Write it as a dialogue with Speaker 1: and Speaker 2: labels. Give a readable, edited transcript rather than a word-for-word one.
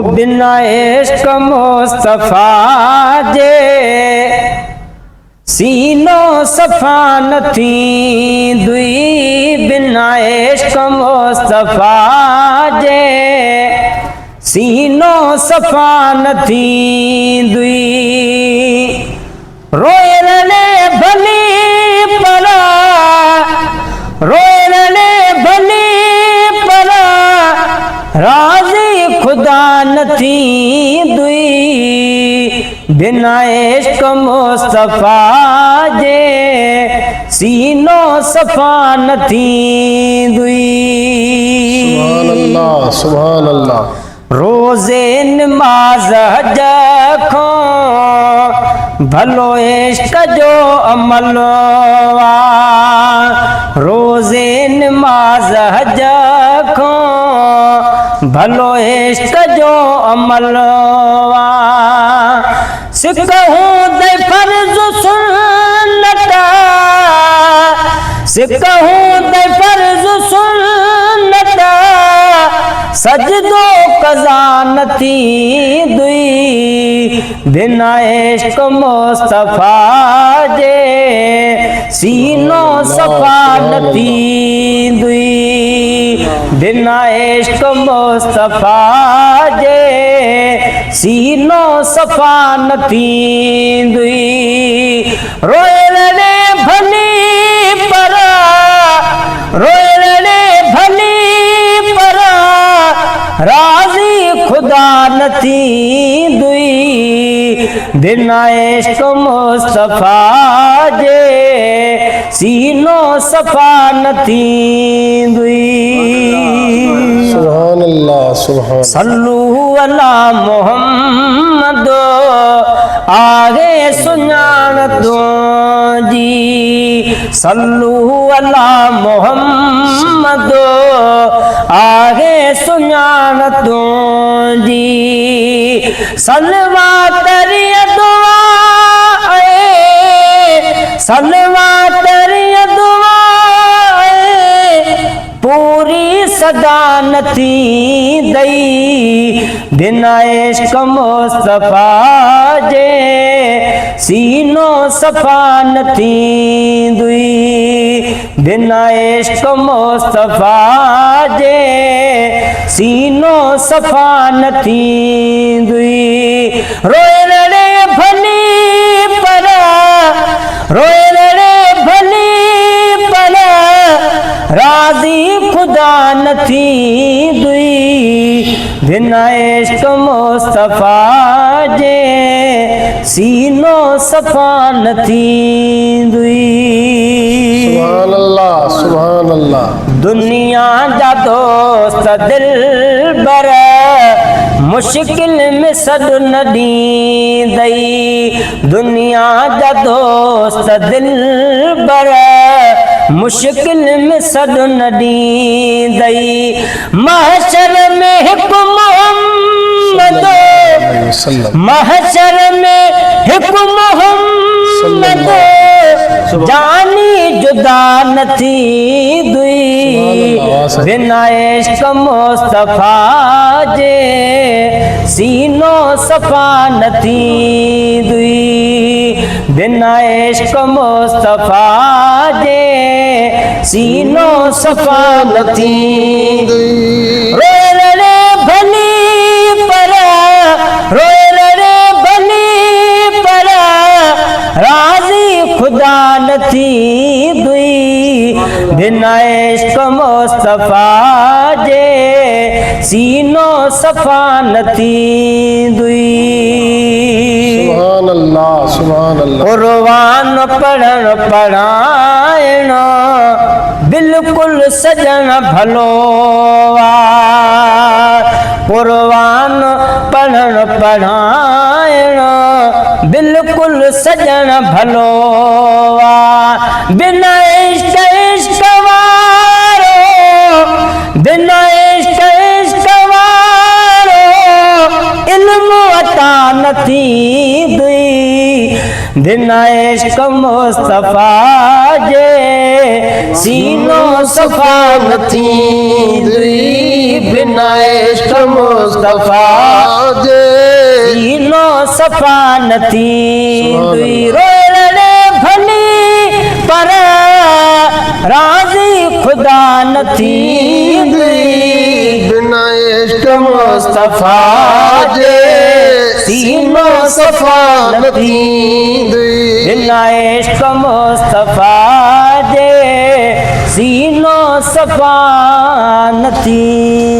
Speaker 1: बिना इश्क मुस्तफा जे सीनो सफ़ा नथी दुई। बिना इश्क मुस्तफा जे सीनो सफ़ा नथी दुई। रोयने भली परा रोयने भली परा राज़ी खुदा नथी दुई। बिना इश्क मुस्तफा जे सीनो सफ़ा नथी दुई।
Speaker 2: सुभान अल्लाह सुभान अल्लाह।
Speaker 1: रोज़े नमाज हज खो भलो इश्क जो अमल वा। रोज़े नमाज हज खो भलो इश्क जो अमल वा। सिकहूं दे फर्ज़ सुन्नत सिकहूं दे फर्ज़ सुन्नत सजदो कज़ा नथी दुई। बिना इश्क मुस्तफा जे सीनो सफ़ा नथी दुई। बिना इश्क मुस्तफा जे सीनो सफ़ा नथी दुई। रोयने भली परा रोयने भली परा राज़ी खुदा नथी दुई। बिना इश्क मुस्तफा जे सीनो सफ़ा नथी दुई।
Speaker 2: सुभान अल्लाह सुभान।
Speaker 1: सल्लू अला मोहम्मद आगे सुञाण तो जी। सल्लू अला मोहम्मद आगे सुञाण तो जी। सलवा तरिय दुआ सलवा तरिय दुआ पूरी सदा नथी दई। बिना इश्क मुस्तफा जे सीनो सफ़ा नथी दुई। बिना इश्क मुस्तफा जे सीनो सफ़ा नथी दुई। रोयने भली परा रोयने भली परा राज़ी खुदा नथी दुई। बिना इश्क मुस्तफा जे सीनो सफ़ा नथी दुई।
Speaker 2: सुभान अल्लाह सुभान अल्लाह।
Speaker 1: दुनिया जा दोस्त दिलबर मुश्किल में सॾु न ॾींदई। दुनिया जा दोस्त दिलबर मुश्किल में सॾु न ॾींदई। महशर में हिकु मोहम्मद महशर में हिकु मोहम्मद जानी जुदा नथी दुई। बिना इश्क मुस्तफा जे सीनो सफ़ा नथी दुई। बिना इश्क मुस्तफा जे सीनो सफ़ा नथी दुई। रोयने भली परा रोयने भली परा राज़ी खुदा नथी दुई। बिना इश्क मुस्तफा जे सीनो सफ़ा नथी दुई।
Speaker 2: सुभान अल्लाह सुभान अल्लाह।
Speaker 1: कुर्बान पढ़ण पढ़ाइण बिल्कुल सजण भलो वा। कुर्बान पढ़ण पढ़ाइण बिल्कुल सजण भलो वा। बिना इश्क इश्क वारो बिना इश्क इश्क वारो इल्म अता नथी दुई। बिना इश्क मुस्तफा जे सीनो सफ़ा नथी बिना इश्क मुस्तफ़ा
Speaker 2: जे
Speaker 1: सीनो सफ़ा नथी
Speaker 2: सुभान
Speaker 1: रोलड़े भली पर राज़ी ख़ुदा नथी
Speaker 2: बिना इश्क
Speaker 1: मुस्तफ़ा जे सीनो सफ़ा नथी बिना इश्क मुस्तफ़ा जे सीनो सफ़ा नथी